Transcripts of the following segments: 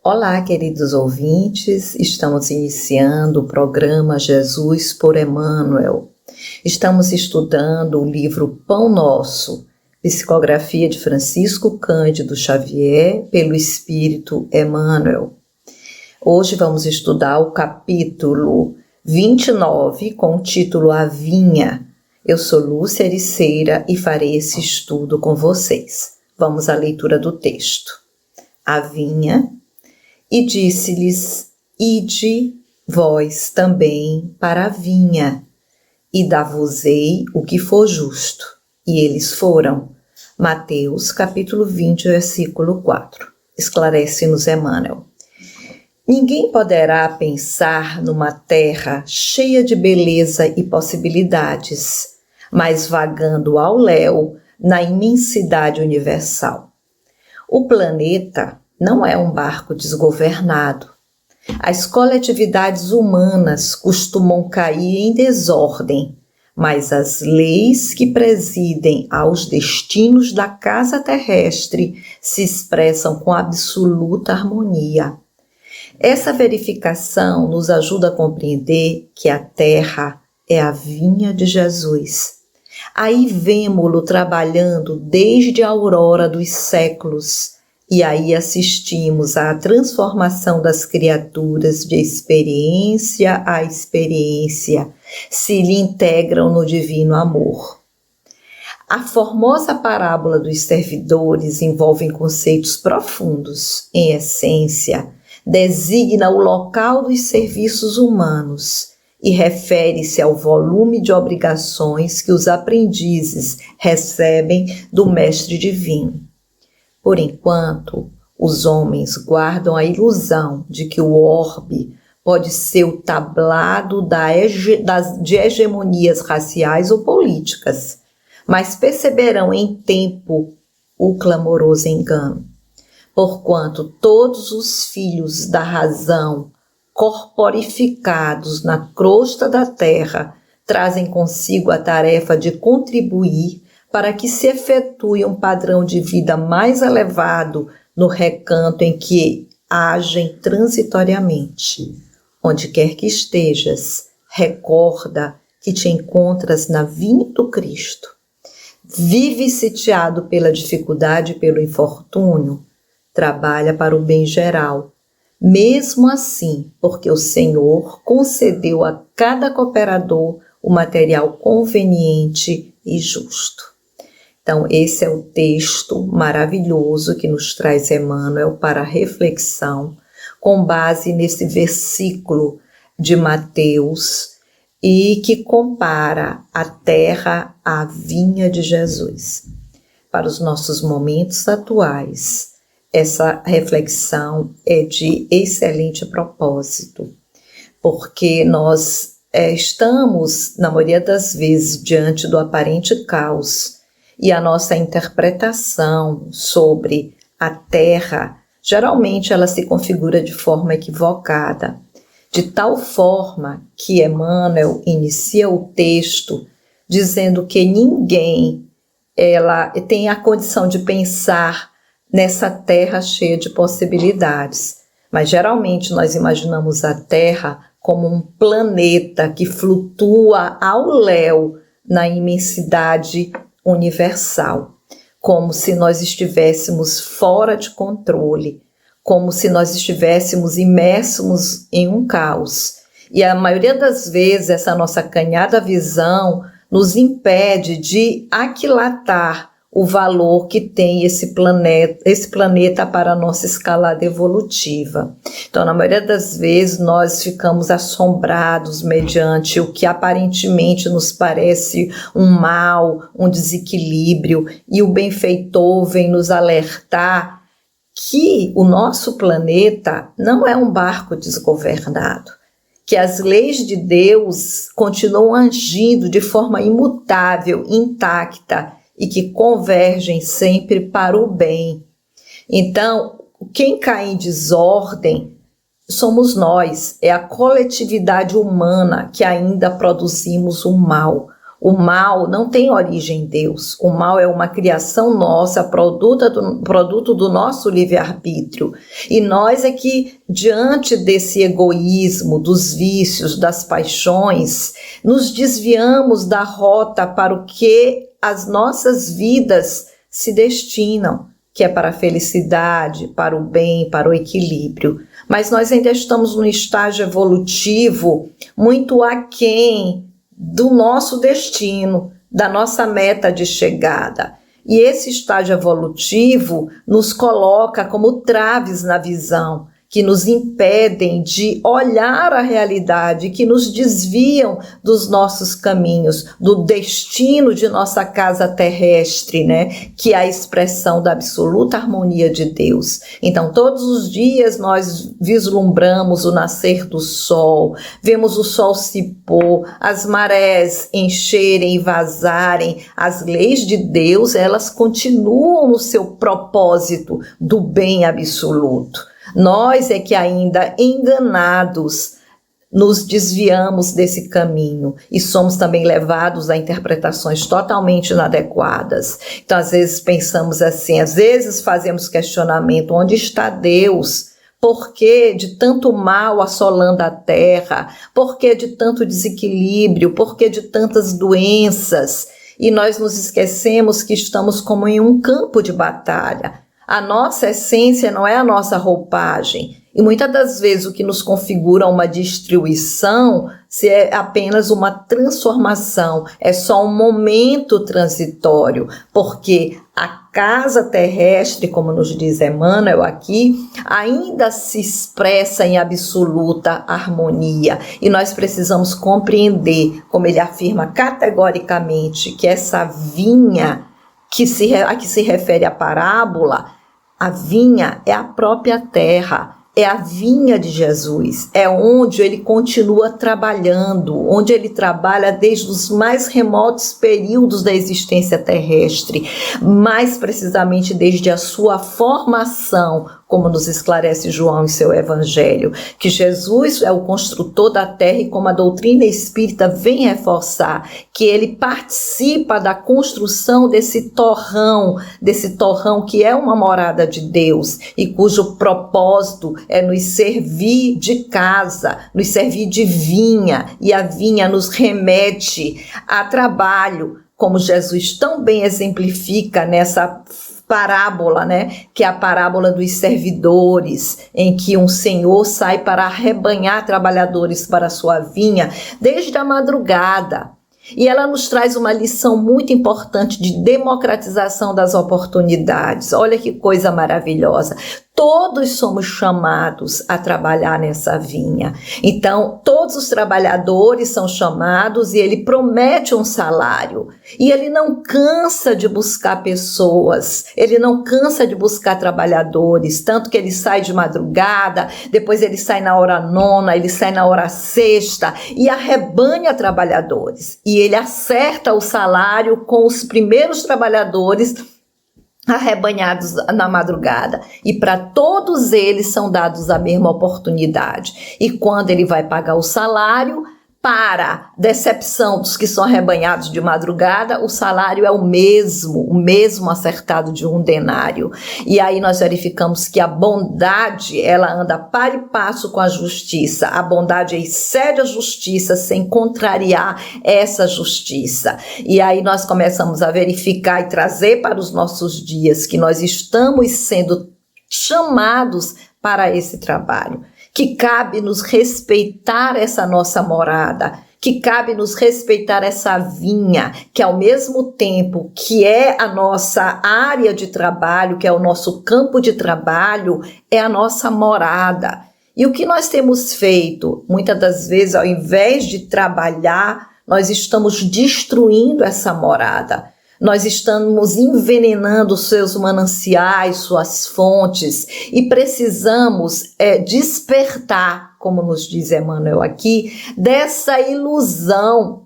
Olá, queridos ouvintes, estamos iniciando o programa Jesus por Emmanuel. Estamos estudando o livro Pão Nosso, psicografia de Francisco Cândido Xavier, pelo Espírito Emmanuel. Hoje vamos estudar o capítulo 29, com o título A Vinha. Eu sou Lúcia Ericeira e farei esse estudo com vocês. Vamos à leitura do texto. A vinha. E disse-lhes, ide vós também para a vinha, e dar-vos-ei o que for justo. E eles foram. Mateus, capítulo 20, versículo 4. Esclarece-nos Emmanuel. Ninguém poderá pensar numa terra cheia de beleza e possibilidades, mas vagando ao léu na imensidade universal. O planeta não é um barco desgovernado. As coletividades humanas costumam cair em desordem, mas as leis que presidem aos destinos da casa terrestre se expressam com absoluta harmonia. Essa verificação nos ajuda a compreender que a terra é a vinha de Jesus. Aí vemo-lo trabalhando desde a aurora dos séculos, e aí assistimos à transformação das criaturas de experiência a experiência, se lhe integram no divino amor. A formosa parábola dos servidores envolve conceitos profundos. Em essência, designa o local dos serviços humanos e refere-se ao volume de obrigações que os aprendizes recebem do Mestre Divino. Por enquanto, os homens guardam a ilusão de que o orbe pode ser o tablado de hegemonias raciais ou políticas, mas perceberão em tempo o clamoroso engano. Porquanto todos os filhos da razão, corporificados na crosta da terra, trazem consigo a tarefa de contribuir para que se efetue um padrão de vida mais elevado no recanto em que agem transitoriamente. Onde quer que estejas, recorda que te encontras na vinha do Cristo. Vive sitiado pela dificuldade e pelo infortúnio, trabalha para o bem geral. Mesmo assim, porque o Senhor concedeu a cada cooperador o material conveniente e justo. Então, esse é o texto maravilhoso que nos traz Emmanuel para a reflexão, com base nesse versículo de Mateus, e que compara a terra à vinha de Jesus. Para os nossos momentos atuais, essa reflexão é de excelente propósito, porque nós estamos, na maioria das vezes, diante do aparente caos, e a nossa interpretação sobre a terra, geralmente ela se configura de forma equivocada, de tal forma que Emmanuel inicia o texto dizendo que ninguém tem a condição de pensar nessa terra cheia de possibilidades. Mas geralmente nós imaginamos a Terra como um planeta que flutua ao léu na imensidade universal, como se nós estivéssemos fora de controle, como se nós estivéssemos imersos em um caos. E a maioria das vezes essa nossa acanhada visão nos impede de aquilatar o valor que tem esse planeta para a nossa escalada evolutiva. Então, na maioria das vezes, nós ficamos assombrados mediante o que aparentemente nos parece um mal, um desequilíbrio, e o benfeitor vem nos alertar que o nosso planeta não é um barco desgovernado, que as leis de Deus continuam agindo de forma imutável, intacta, e que convergem sempre para o bem. Então, quem cai em desordem somos nós, é a coletividade humana que ainda produzimos o mal, O mal não tem origem em Deus. O mal é uma criação nossa, produto do nosso livre-arbítrio. E nós é que, diante desse egoísmo, dos vícios, das paixões, nos desviamos da rota para o que as nossas vidas se destinam, que é para a felicidade, para o bem, para o equilíbrio. Mas nós ainda estamos num estágio evolutivo muito aquém do nosso destino, da nossa meta de chegada. E esse estágio evolutivo nos coloca como traves na visão, que nos impedem de olhar a realidade, que nos desviam dos nossos caminhos, do destino de nossa casa terrestre, né? Que é a expressão da absoluta harmonia de Deus. Então, todos os dias nós vislumbramos o nascer do sol, vemos o sol se pôr, as marés encherem e vazarem. As leis de Deus, elas continuam no seu propósito do bem absoluto. Nós é que ainda enganados nos desviamos desse caminho e somos também levados a interpretações totalmente inadequadas. Então, às vezes pensamos assim, às vezes fazemos questionamento, onde está Deus? Por que de tanto mal assolando a terra? Por que de tanto desequilíbrio? Por que de tantas doenças? E nós nos esquecemos que estamos como em um campo de batalha. A nossa essência não é a nossa roupagem. E muitas das vezes o que nos configura uma destruição se é apenas uma transformação, é só um momento transitório, porque a casa terrestre, como nos diz Emmanuel aqui, ainda se expressa em absoluta harmonia. E nós precisamos compreender, como ele afirma categoricamente, que essa vinha a que se refere a parábola, a vinha é a própria terra, é a vinha de Jesus, é onde ele continua trabalhando, onde ele trabalha desde os mais remotos períodos da existência terrestre, mais precisamente desde a sua formação, como nos esclarece João em seu evangelho, que Jesus é o construtor da terra e como a doutrina espírita vem reforçar, que ele participa da construção desse torrão que é uma morada de Deus e cujo propósito é nos servir de casa, nos servir de vinha, e a vinha nos remete a trabalho, como Jesus tão bem exemplifica nessa parábola, né, que é a parábola dos servidores, em que um senhor sai para arrebanhar trabalhadores para a sua vinha desde a madrugada. E ela nos traz uma lição muito importante de democratização das oportunidades. Olha que coisa maravilhosa. Todos somos chamados a trabalhar nessa vinha. Então, todos os trabalhadores são chamados e ele promete um salário. E ele não cansa de buscar pessoas, ele não cansa de buscar trabalhadores, tanto que ele sai de madrugada, depois ele sai na hora nona, ele sai na hora sexta e arrebanha trabalhadores. E ele acerta o salário com os primeiros trabalhadores arrebanhados na madrugada, e para todos eles são dados a mesma oportunidade. E quando ele vai pagar o salário, para decepção dos que são arrebanhados de madrugada, o salário é o mesmo acertado de um denário. E aí nós verificamos que a bondade, ela anda para e passo com a justiça. A bondade excede a justiça sem contrariar essa justiça. E aí nós começamos a verificar e trazer para os nossos dias que nós estamos sendo chamados para esse trabalho, que cabe nos respeitar essa nossa morada, que cabe nos respeitar essa vinha, que ao mesmo tempo que é a nossa área de trabalho, que é o nosso campo de trabalho, é a nossa morada. E o que nós temos feito? Muitas das vezes, ao invés de trabalhar, nós estamos destruindo essa morada. Nós estamos envenenando seus mananciais, suas fontes, e precisamos despertar, como nos diz Emmanuel aqui, dessa ilusão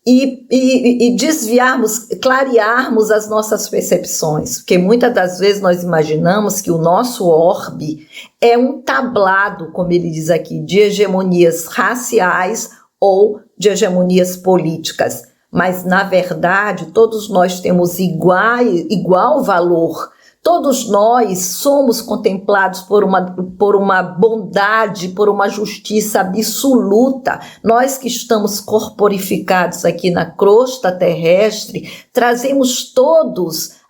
e desviarmos, clarearmos as nossas percepções, porque muitas das vezes nós imaginamos que o nosso orbe é um tablado, como ele diz aqui, de hegemonias raciais ou de hegemonias políticas. mas na verdade todos nós temos igual valor. Todos nós somos contemplados por uma bondade, por uma justiça absoluta. Nós que estamos corporificados aqui na crosta terrestre, trazemos todos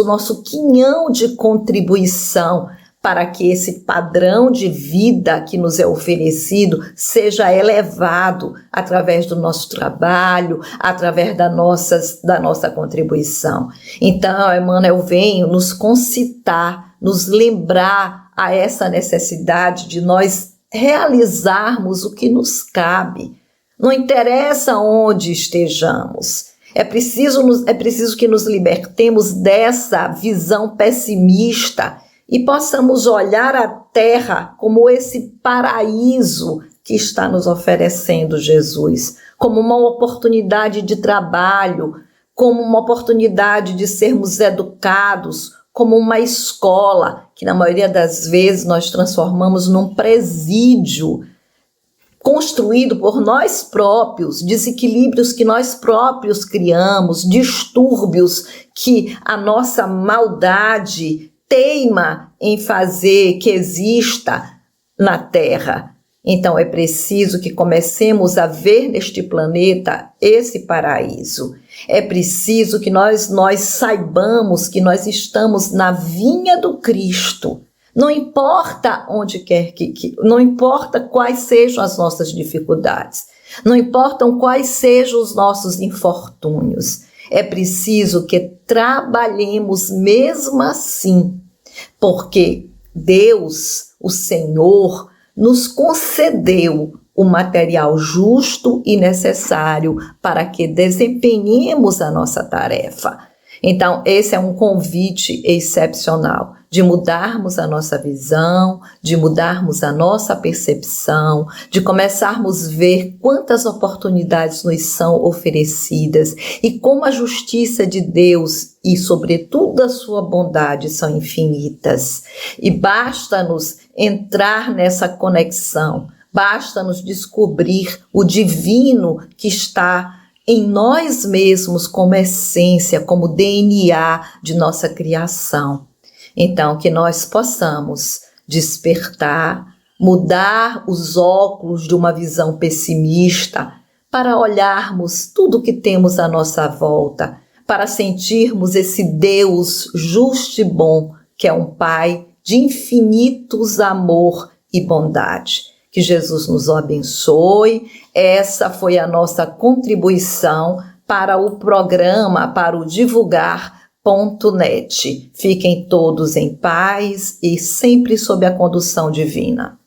nosso quinhão de contribuição para que esse padrão de vida que nos é oferecido seja elevado através do nosso trabalho, através da nossa contribuição. Então, Emmanuel vem nos concitar, nos lembrar a essa necessidade de nós realizarmos o que nos cabe. Não interessa onde estejamos. É preciso que nos libertemos dessa visão pessimista e possamos olhar a terra como esse paraíso que está nos oferecendo Jesus, como uma oportunidade de trabalho, como uma oportunidade de sermos educados, como uma escola, que na maioria das vezes nós transformamos num presídio, construído por nós próprios, desequilíbrios que nós próprios criamos, distúrbios que a nossa maldade teima em fazer que exista na Terra. Então é preciso que comecemos a ver neste planeta esse paraíso. É preciso que nós saibamos que nós estamos na vinha do Cristo. Não importa onde quer não importa quais sejam as nossas dificuldades, não importam quais sejam os nossos infortúnios. É preciso que trabalhemos mesmo assim, porque Deus, o Senhor, nos concedeu o material justo e necessário para que desempenhemos a nossa tarefa. Então, esse é um convite excepcional de mudarmos a nossa visão, de mudarmos a nossa percepção, de começarmos a ver quantas oportunidades nos são oferecidas e como a justiça de Deus e, sobretudo, a sua bondade são infinitas. E basta-nos entrar nessa conexão, basta-nos descobrir o divino que está em nós mesmos como essência, como DNA de nossa criação. Então, que nós possamos despertar, mudar os óculos de uma visão pessimista para olharmos tudo que temos à nossa volta, para sentirmos esse Deus justo e bom, que é um Pai de infinitos amor e bondade. Que Jesus nos abençoe. Essa foi a nossa contribuição para o programa, para o divulgar.net. Fiquem todos em paz e sempre sob a condução divina.